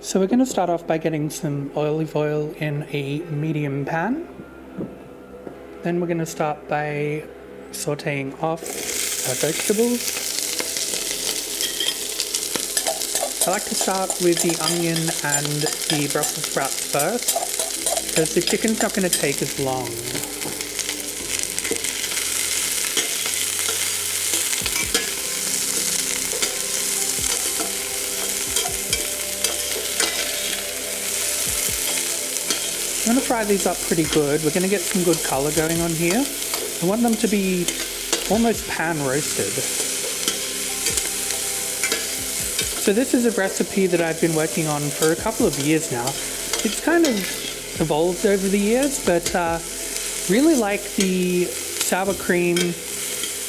So we're going to start off by getting some olive oil in a medium pan. Then we're going to start by sauteing off our vegetables. I like to start with the onion and the Brussels sprouts first, because the chicken's not going to take as long. I'm going to fry these up pretty good. We're going to get some good colour going on here. I want them to be almost pan roasted. So this is a recipe that I've been working on for a couple of years now. It's kind of evolved over the years, but really like the sour cream,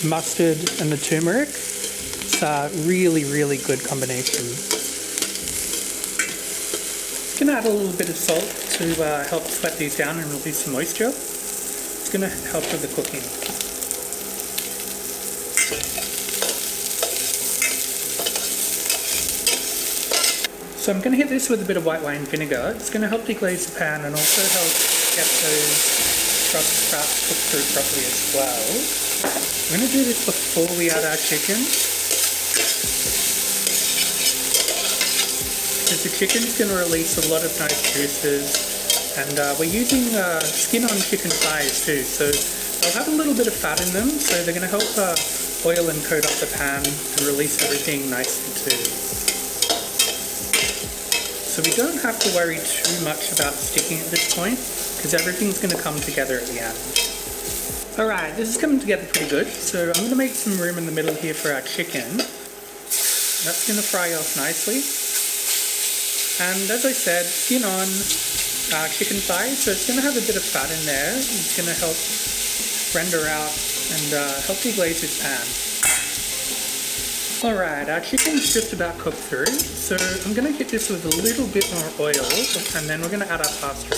mustard and the turmeric. It's a really, really good combination. I'm going to add a little bit of salt to help sweat these down and release some moisture. It's going to help with the cooking. So I'm going to hit this with a bit of white wine vinegar. It's going to help deglaze the pan and also help get those Brussels sprouts cooked through properly as well. We're going to do this before we add our chicken, because the chicken's going to release a lot of nice juices, and we're using skin on chicken thighs too, so they'll have a little bit of fat in them, so they're going to help oil and coat up the pan and release everything nicely too. So we don't have to worry too much about sticking at this point, because everything's going to come together at the end. Alright, this is coming together pretty good, so I'm going to make some room in the middle here for our chicken. That's going to fry off nicely. And as I said, skin on chicken thighs, so it's going to have a bit of fat in there. It's going to help render out and help deglaze this pan. Alright, our chicken's just about cooked through, so I'm going to hit this with a little bit more oil, and then we're going to add our pasta.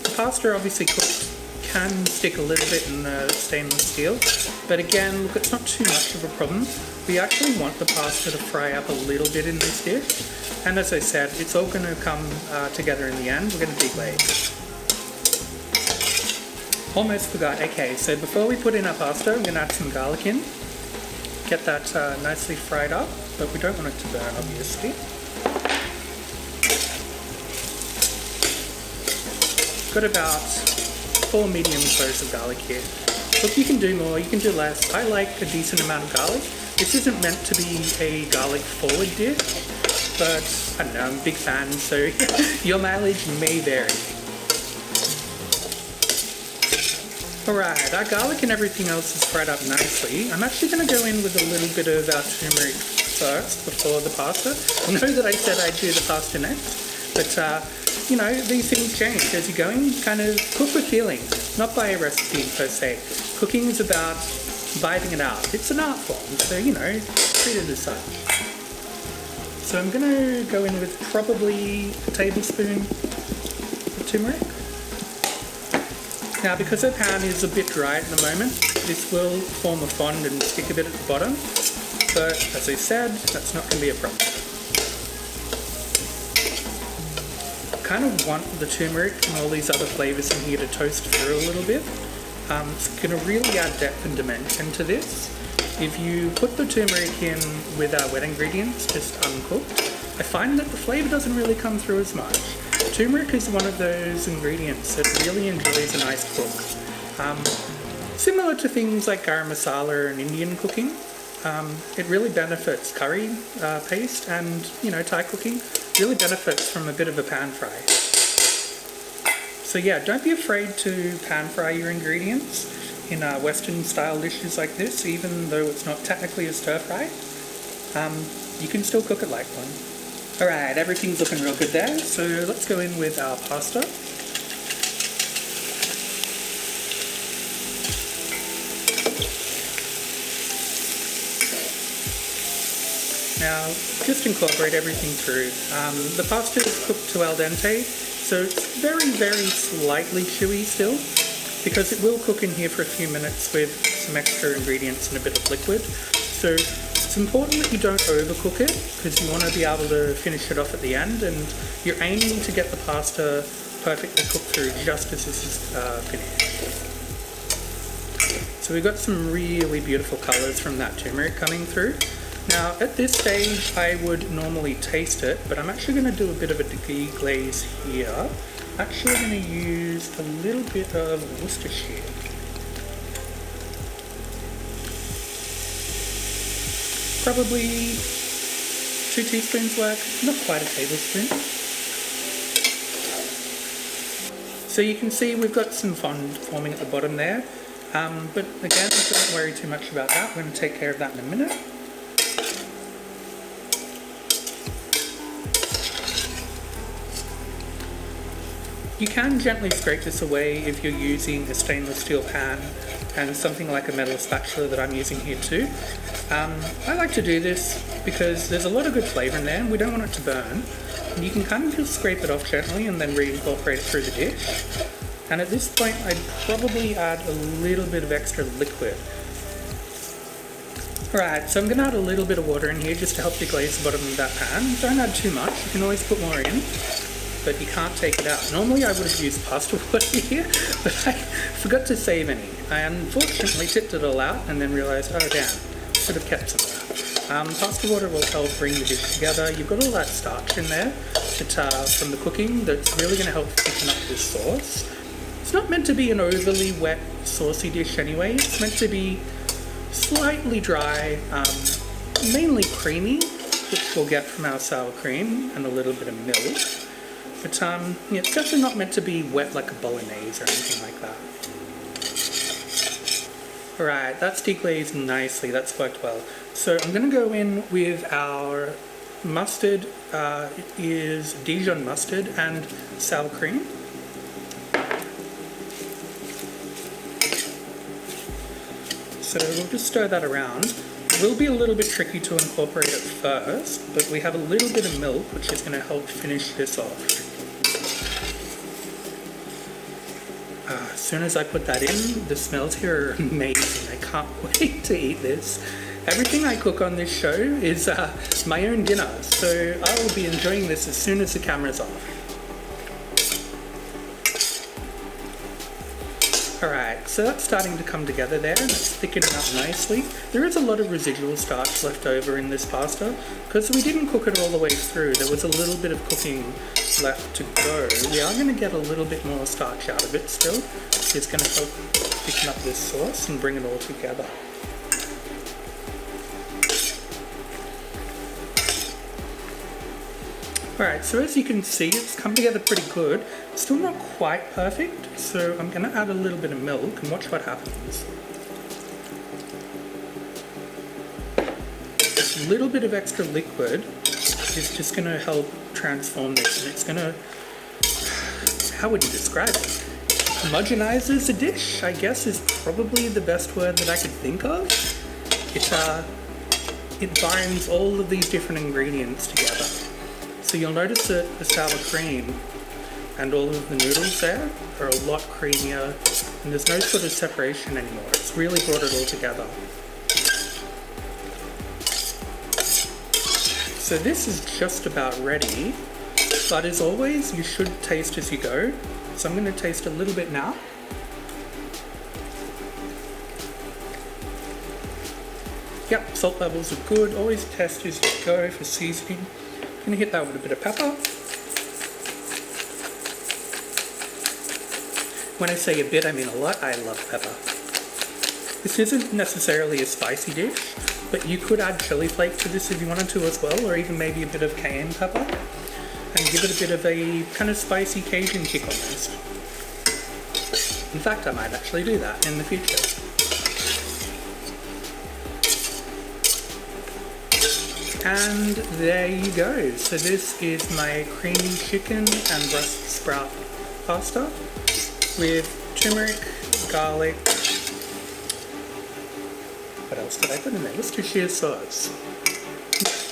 The pasta obviously cooked can stick a little bit in the stainless steel, but again, look, it's not too much of a problem. We actually want the pasta to fry up a little bit in this dish, and as I said, it's all going to come together in the end. We're going to deglaze. Almost forgot. Okay, so before we put in our pasta, we're going to add some garlic in. Get that nicely fried up, but we don't want it to burn, obviously. Got about 4 medium cloves of garlic here. Look, you can do more, you can do less. I like a decent amount of garlic. This isn't meant to be a garlic forward dish, but I don't know, I'm a big fan, so your mileage may vary. Alright, our garlic and everything else is fried up nicely. I'm actually going to go in with a little bit of our turmeric first before the pasta. I know that I said I'd do the pasta next, but you know, these things change as you're going. Kind of cook with feeling, not by a recipe per se. Cooking is about vibing it out. It's an art form, so you know, treat it as such. So I'm going to go in with probably a tablespoon of turmeric. Now, because our pan is a bit dry at the moment, this will form a fond and stick a bit at the bottom, but as I said, that's not going to be a problem. I kind of want the turmeric and all these other flavours in here to toast through a little bit. It's going to really add depth and dimension to this. If you put the turmeric in with our wet ingredients, just uncooked, I find that the flavour doesn't really come through as much. Turmeric is one of those ingredients that really enjoys a nice cook. Similar to things like garam masala and Indian cooking, it really benefits curry paste and, you know, Thai cooking. Really benefits from a bit of a pan fry. So yeah, don't be afraid to pan fry your ingredients in Western style dishes like this, even though it's not technically a stir fry. You can still cook it like one. Alright, everything's looking real good there, so let's go in with our pasta. Now, just incorporate everything through. The pasta is cooked to al dente, so it's very, very slightly chewy still, because it will cook in here for a few minutes with some extra ingredients and a bit of liquid. So It's important that you don't overcook it because you want to be able to finish it off at the end, and you're aiming to get the pasta perfectly cooked through just as this is finished. So we've got some really beautiful colours from that turmeric coming through. Now at this stage I would normally taste it, but I'm actually going to do a bit of a deglaze here. I'm actually going to use a little bit of Worcestershire. Probably 2 teaspoons worth, not quite a tablespoon. So you can see we've got some fond forming at the bottom there, but again, don't worry too much about that. We're going to take care of that in a minute. You can gently scrape this away if you're using a stainless steel pan and something like a metal spatula that I'm using here too. I like to do this because there's a lot of good flavour in there and we don't want it to burn. And you can kind of just scrape it off gently and then reincorporate it through the dish. And at this point I'd probably add a little bit of extra liquid. Alright, so I'm going to add a little bit of water in here just to help deglaze the bottom of that pan. Don't add too much, you can always put more in, but you can't take it out. Normally I would have used pasta water here, but I forgot to save any. I unfortunately tipped it all out and then realised, oh damn, should have kept some of that. Pasta water will help bring the dish together. You've got all that starch in there from the cooking that's really going to help thicken up this sauce. It's not meant to be an overly wet, saucy dish anyway. It's meant to be slightly dry, mainly creamy, which we'll get from our sour cream and a little bit of milk. But yeah, it's definitely not meant to be wet like a bolognese or anything like that. Alright, that's deglazed nicely, that's worked well. So I'm going to go in with our mustard, it is Dijon mustard and sour cream. So we'll just stir that around. It will be a little bit tricky to incorporate it first, but we have a little bit of milk which is going to help finish this off. As soon as I put that in, the smells here are amazing. I can't wait to eat this. Everything I cook on this show is my own dinner, so I will be enjoying this as soon as the camera's off. Alright, so that's starting to come together there, and it's thickening up nicely. There is a lot of residual starch left over in this pasta, because we didn't cook it all the way through. There was a little bit of cooking left to go. We are going to get a little bit more starch out of it still. It's going to help thicken up this sauce and bring it all together. Alright, so as you can see, it's come together pretty good. Still not quite perfect, so I'm going to add a little bit of milk and watch what happens. A little bit of extra liquid is just going to help transform this, and it's going to, how would you describe it? Homogenizes the dish, I guess, is probably the best word that I could think of. It binds all of these different ingredients together. So you'll notice that the sour cream and all of the noodles there are a lot creamier, and there's no sort of separation anymore. It's really brought it all together. So this is just about ready, but as always, you should taste as you go. So I'm going to taste a little bit now. Yep, salt levels are good. Always test as you go for seasoning. I'm going to hit that with a bit of pepper. When I say a bit, I mean a lot. I love pepper. This isn't necessarily a spicy dish, but you could add chili flake to this if you wanted to as well, or even maybe a bit of cayenne pepper, and give it a bit of a kind of spicy Cajun kick almost. In fact, I might actually do that in the future. And there you go. So this is my creamy chicken and Brussels sprout pasta with turmeric, garlic. What else did I put in there? Worcestershire sauce.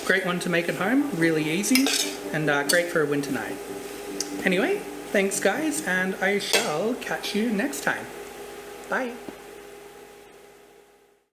Great one to make at home, really easy, and great for a winter night. Anyway, thanks guys, and I shall catch you next time. Bye.